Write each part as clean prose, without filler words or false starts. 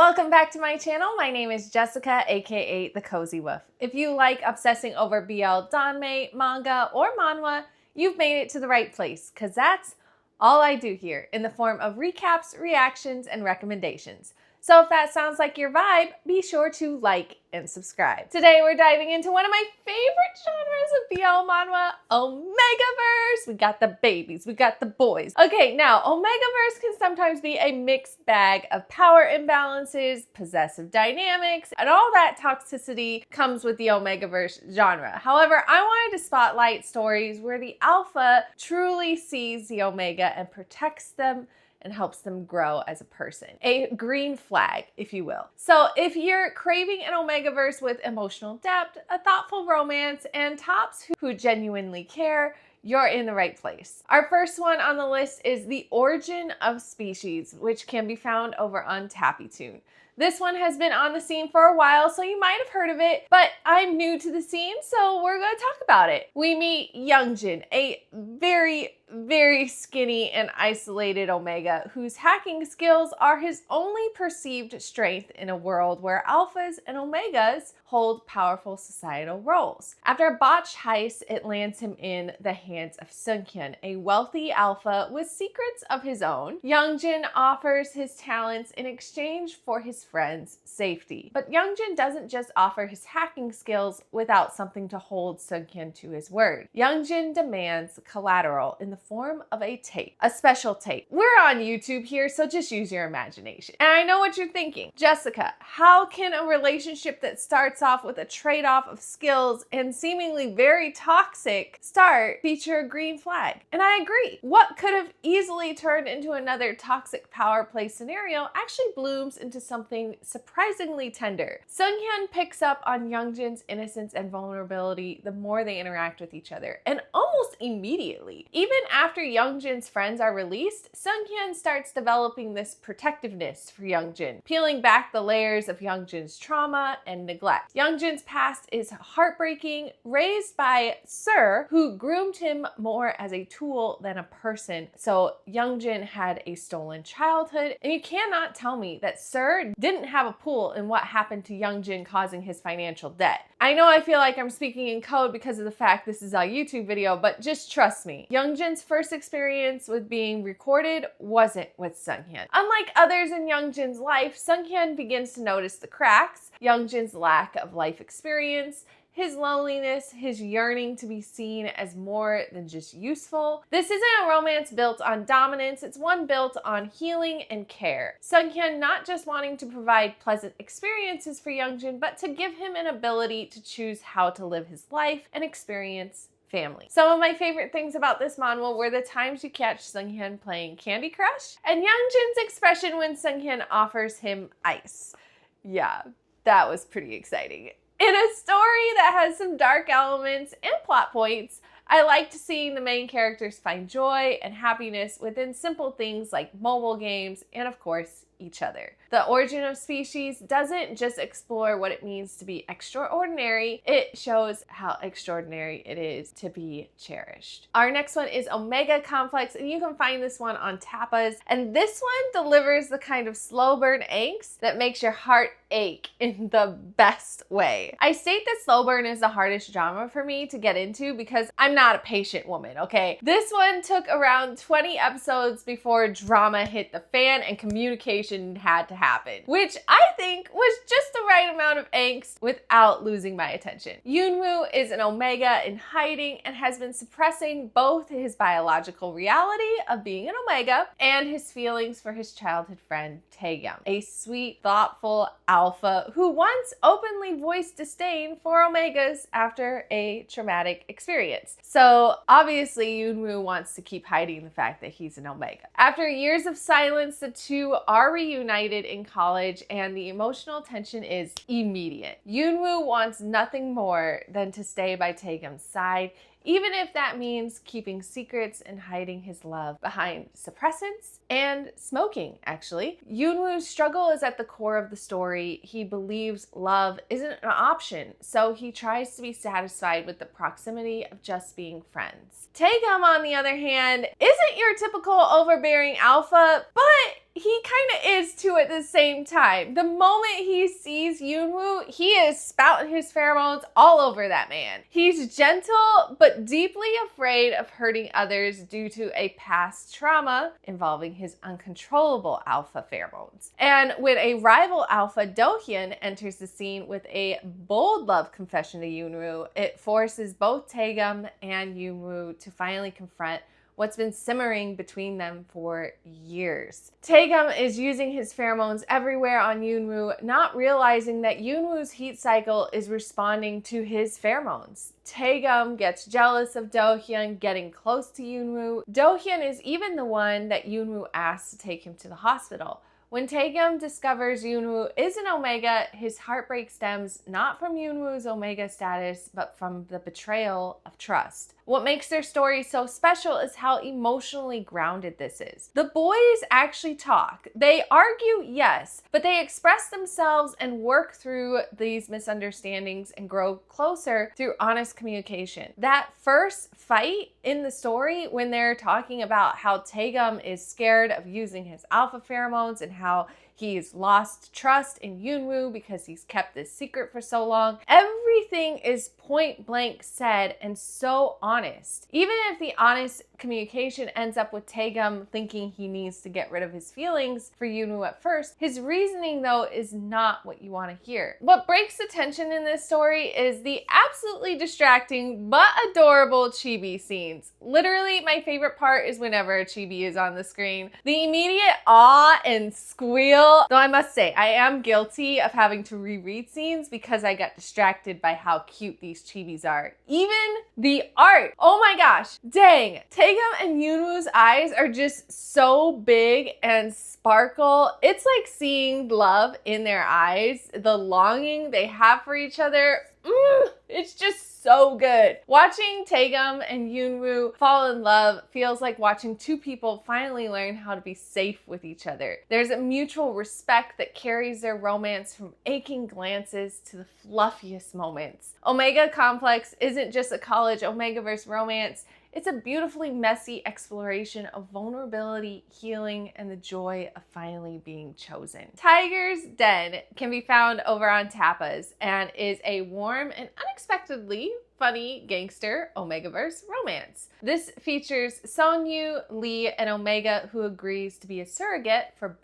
Welcome back to my channel. My name is Jessica, aka the Cozywulfe. If you like obsessing over BL danme, manga, or manhwa, you've made it to the right place, because that's all I do here in the form of recaps, reactions, and recommendations. So if that sounds like your vibe, be sure to like and subscribe. Today we're diving into one of my favorite genres of BL manhwa, Omegaverse. We got the babies, we got the boys. Okay, now Omegaverse can sometimes be a mixed bag of power imbalances, possessive dynamics, and all that toxicity comes with the Omegaverse genre. However, I wanted to spotlight stories where the alpha truly sees the omega and protects them and helps them grow as a person. A green flag, if you will. So if you're craving an Omegaverse with emotional depth, a thoughtful romance, and tops who genuinely care, you're in the right place. Our first one on the list is The Origin of Species, which can be found over on Tappytoon. This one has been on the scene for a while, so you might have heard of it, but I'm new to the scene, so we're gonna talk about it. We meet Youngjin, a very skinny and isolated Omega whose hacking skills are his only perceived strength in a world where alphas and Omegas hold powerful societal roles. After a botched heist, it lands him in the hands of Seunghyun, a wealthy alpha with secrets of his own. Youngjin offers his talents in exchange for his friend's safety. But Youngjin doesn't just offer his hacking skills without something to hold Seunghyun to his word. Youngjin demands collateral in the form of a tape, a special tape. We're on YouTube here, so just use your imagination. And I know what you're thinking. Jessica, how can a relationship that starts off with a trade-off of skills and seemingly very toxic start feature a green flag? And I agree. What could have easily turned into another toxic power play scenario actually blooms into something surprisingly tender. Seunghyun picks up on Youngjin's innocence and vulnerability the more they interact with each other, and almost immediately. Even after Youngjin's friends are released, Seunghyun starts developing this protectiveness for Youngjin, peeling back the layers of Youngjin's trauma and neglect. Youngjin's past is heartbreaking, raised by Sir, who groomed him more as a tool than a person. So Youngjin had a stolen childhood, and you cannot tell me that Sir didn't have a pull in what happened to Youngjin, causing his financial debt. I know I feel like I'm speaking in code because of the fact this is a YouTube video, but just trust me. Youngjin's first experience with being recorded wasn't with Seunghyun. Unlike others in Youngjin's life, Seunghyun begins to notice the cracks, Youngjin's lack of life experience, his loneliness, his yearning to be seen as more than just useful. This isn't a romance built on dominance, it's one built on healing and care. Seunghyun not just wanting to provide pleasant experiences for Youngjin, but to give him an ability to choose how to live his life and experience family. Some of my favorite things about this manhwa were the times you catch Seunghyun playing Candy Crush and Youngjin's expression when Seunghyun offers him ice. Yeah, that was pretty exciting. In a story that has some dark elements and plot points, I liked seeing the main characters find joy and happiness within simple things like mobile games and, of course, each other. The Origin of Species doesn't just explore what it means to be extraordinary, it shows how extraordinary it is to be cherished. Our next one is OmegaComplex, and you can find this one on Tapas, and this one delivers the kind of slow burn angst that makes your heart ache in the best way. I state that slow burn is the hardest genre for me to get into because I'm not a patient woman, okay? This one took around 20 episodes before drama hit the fan and communication had to happen, which I think was just the right amount of angst without losing my attention. Yoonwoo is an Omega in hiding and has been suppressing both his biological reality of being an Omega and his feelings for his childhood friend Taehyung, a sweet, thoughtful alpha who once openly voiced disdain for Omegas after a traumatic experience. So obviously Yoonwoo wants to keep hiding the fact that he's an Omega. After years of silence, the two are reunited in college and the emotional tension is immediate. Yoonwoo wants nothing more than to stay by Taehyung's side, even if that means keeping secrets and hiding his love behind suppressants and smoking, actually. Yoonwoo's struggle is at the core of the story. He believes love isn't an option, so he tries to be satisfied with the proximity of just being friends. Taehyung, on the other hand, isn't your typical overbearing alpha, but he kind of is too at the same time. The moment he sees Yoonwoo, he is spouting his pheromones all over that man. He's gentle, but deeply afraid of hurting others due to a past trauma involving his uncontrollable alpha pheromones. And when a rival alpha, Do-hyun, enters the scene with a bold love confession to Yoonwoo, it forces both Taegum and Yoonwoo to finally confront what's been simmering between them for years. Taegum is using his pheromones everywhere on Yoonwoo, not realizing that Yoonwoo's heat cycle is responding to his pheromones. Taegum gets jealous of Do-hyun getting close to Yoonwoo. Do-hyun is even the one that Yoonwoo asks to take him to the hospital. When Taegum discovers Yoonwoo is an Omega, his heartbreak stems not from Yoonwoo's Omega status, but from the betrayal of trust. What makes their story so special is how emotionally grounded this is. The boys actually talk. They argue, yes, but they express themselves and work through these misunderstandings and grow closer through honest communication. That first fight in the story, when they're talking about how Taegum is scared of using his alpha pheromones and how he's lost trust in Yoonwoo because he's kept this secret for so long. Everything is point blank said and so honest. Even if the honest communication ends up with Taegum thinking he needs to get rid of his feelings for Yoonwoo at first, his reasoning though is not what you want to hear. What breaks the tension in this story is the absolutely distracting but adorable chibi scenes. Literally, my favorite part is whenever a chibi is on the screen. The immediate awe and squeal. Though I must say, I am guilty of having to reread scenes because I got distracted by how cute these chibis are. Even the art. Oh my gosh. Dang. Taegum and Yoonwoo's eyes are just so big and sparkle. It's like seeing love in their eyes. The longing they have for each other. It's just so good. Watching Taegum and Yoonwoo fall in love feels like watching two people finally learn how to be safe with each other. There's a mutual respect that carries their romance from aching glances to the fluffiest moments. OmegaComplex isn't just a college Omegaverse romance. It's a beautifully messy exploration of vulnerability, healing, and the joy of finally being chosen. Tiger's Den can be found over on Tapas and is a warm and unexpectedly funny gangster Omegaverse romance. This features Sonyu, Lee, and Omega, who agrees to be a surrogate for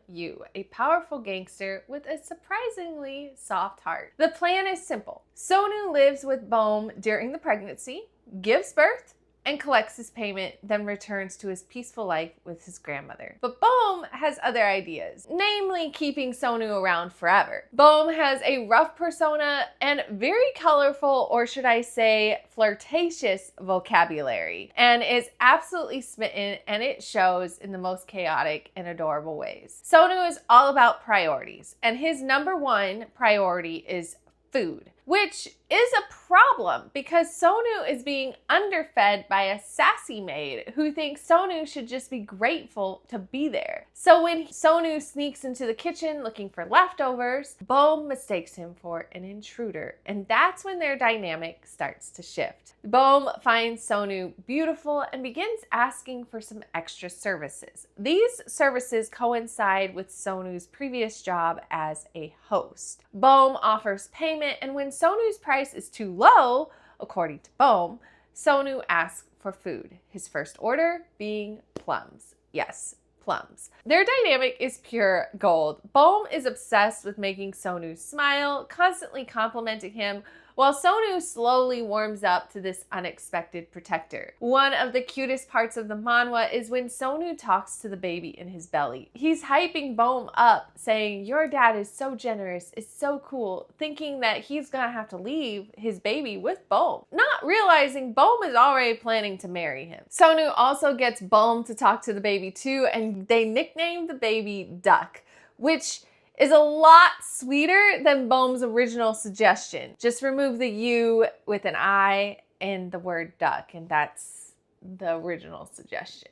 Yu, a powerful gangster with a surprisingly soft heart. The plan is simple. Sonu lives with Bohm during the pregnancy, gives birth, and collects his payment, then returns to his peaceful life with his grandmother. But Bohm has other ideas, namely keeping Sonu around forever. Bohm has a rough persona and very colorful, or should I say flirtatious vocabulary, and is absolutely smitten, and it shows in the most chaotic and adorable ways. Sonu is all about priorities, and his number one priority is food, which is a problem because Sonu is being underfed by a sassy maid who thinks Sonu should just be grateful to be there. So when Sonu sneaks into the kitchen looking for leftovers, Bohm mistakes him for an intruder, and that's when their dynamic starts to shift. Bohm finds Sonu beautiful and begins asking for some extra services. These services coincide with Sonu's previous job as a host. Bohm offers payment, and when Sonu's price is too low, according to Bohm, Sonu asks for food, his first order being plums. Yes, plums. Their dynamic is pure gold. Bohm is obsessed with making Sonu smile, constantly complimenting him, while Sonu slowly warms up to this unexpected protector. One of the cutest parts of the manhwa is when Sonu talks to the baby in his belly. He's hyping Bohm up, saying, "Your dad is so generous, is so cool," thinking that he's gonna have to leave his baby with Bohm, not realizing Bohm is already planning to marry him. Sonu also gets Bohm to talk to the baby too, and they nickname the baby Duck, which is a lot sweeter than Bohm's original suggestion. Just remove the U with an I in the word duck, and that's the original suggestion.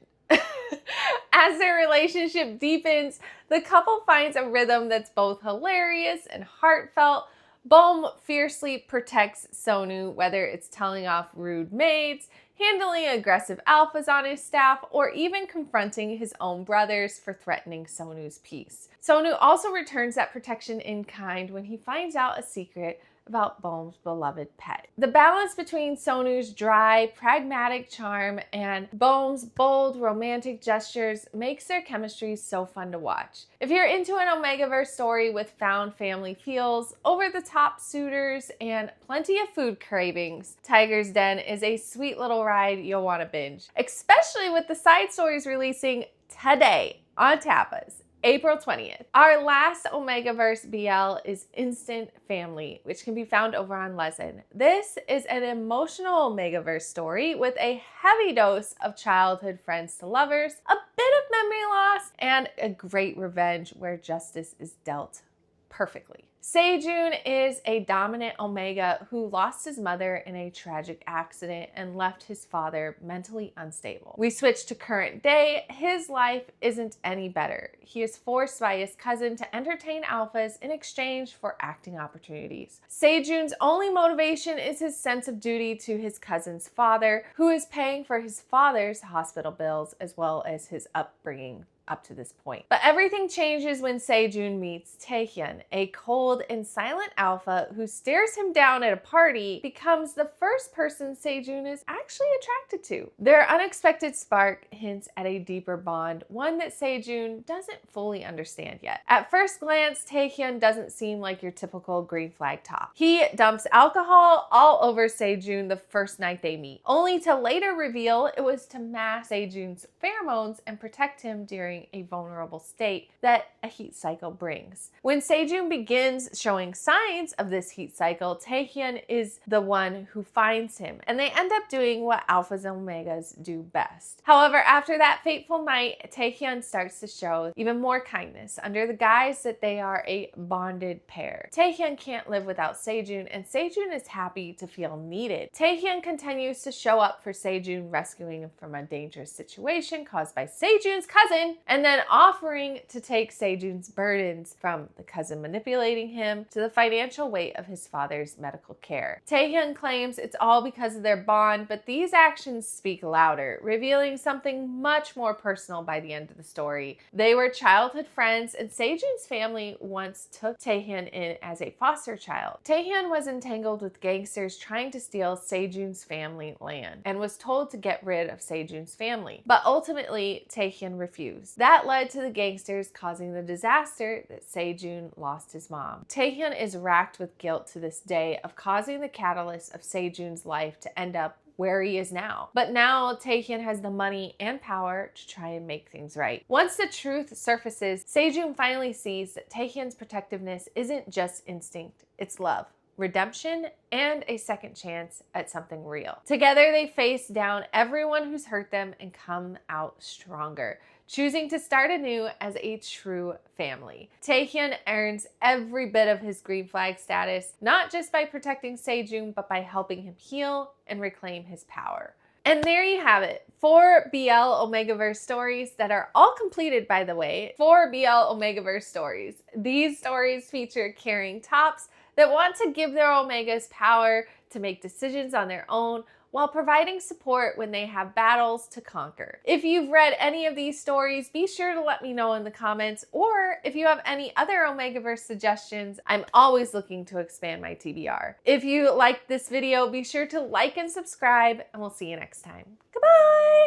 As their relationship deepens, the couple finds a rhythm that's both hilarious and heartfelt. Bohm fiercely protects Sonu, whether it's telling off rude maids, handling aggressive alphas on his staff, or even confronting his own brothers for threatening Sonu's peace. Sonu also returns that protection in kind when he finds out a secret about Bohm's beloved pet. The balance between Sonu's dry, pragmatic charm and Bohm's bold, romantic gestures makes their chemistry so fun to watch. If you're into an Omegaverse story with found family feels, over-the-top suitors, and plenty of food cravings, Tiger's Den is a sweet little ride you'll want to binge, especially with the side stories releasing today on Tapas. April 20th. Our last Omegaverse BL is Instant Family, which can be found over on Lezen. This is an emotional Omegaverse story with a heavy dose of childhood friends to lovers, a bit of memory loss, and a great revenge where justice is dealt perfectly. Sejun is a dominant Omega who lost his mother in a tragic accident and left his father mentally unstable. We switch to current day. His life isn't any better. He is forced by his cousin to entertain alphas in exchange for acting opportunities. Sejun's only motivation is his sense of duty to his cousin's father, who is paying for his father's hospital bills as well as his upbringing up to this point. But everything changes when Sejun meets Taehyun, a cold and silent alpha who stares him down at a party, becomes the first person Sejun is actually attracted to. Their unexpected spark hints at a deeper bond, one that Sejun doesn't fully understand yet. At first glance, Taehyun doesn't seem like your typical green flag top. He dumps alcohol all over Sejun the first night they meet, only to later reveal it was to mask Sejun's pheromones and protect him during a vulnerable state that a heat cycle brings. When Sejun begins showing signs of this heat cycle, Taehyun is the one who finds him, and they end up doing what alphas and omegas do best. However, after that fateful night, Taehyun starts to show even more kindness under the guise that they are a bonded pair. Taehyun can't live without Sejun, and Sejun is happy to feel needed. Taehyun continues to show up for Sejun, rescuing him from a dangerous situation caused by Sejun's cousin, and then offering to take Sejun's burdens, from the cousin manipulating him to the financial weight of his father's medical care. Taehyun claims it's all because of their bond, but these actions speak louder, revealing something much more personal by the end of the story. They were childhood friends, and Sejun's family once took Taehyun in as a foster child. Taehyun was entangled with gangsters trying to steal Sejun's family land and was told to get rid of Sejun's family, but ultimately Taehyun refused. That led to the gangsters causing the disaster that Sejun lost his mom. Taehyun is racked with guilt to this day of causing the catalyst of Sejun's life to end up where he is now. But now Taehyun has the money and power to try and make things right. Once the truth surfaces, Sejun finally sees that Taehyun's protectiveness isn't just instinct, it's love, redemption, and a second chance at something real. Together they face down everyone who's hurt them and come out stronger, choosing to start anew as a true family. Taehyun earns every bit of his green flag status, not just by protecting Sejun, but by helping him heal and reclaim his power. And there you have it, 4 BL Omegaverse stories that are all completed, by the way. 4 BL Omegaverse stories. These stories feature caring tops that want to give their Omegas power to make decisions on their own, while providing support when they have battles to conquer. If you've read any of these stories, be sure to let me know in the comments, or if you have any other Omegaverse suggestions, I'm always looking to expand my TBR. If you liked this video, be sure to like and subscribe, and we'll see you next time. Goodbye!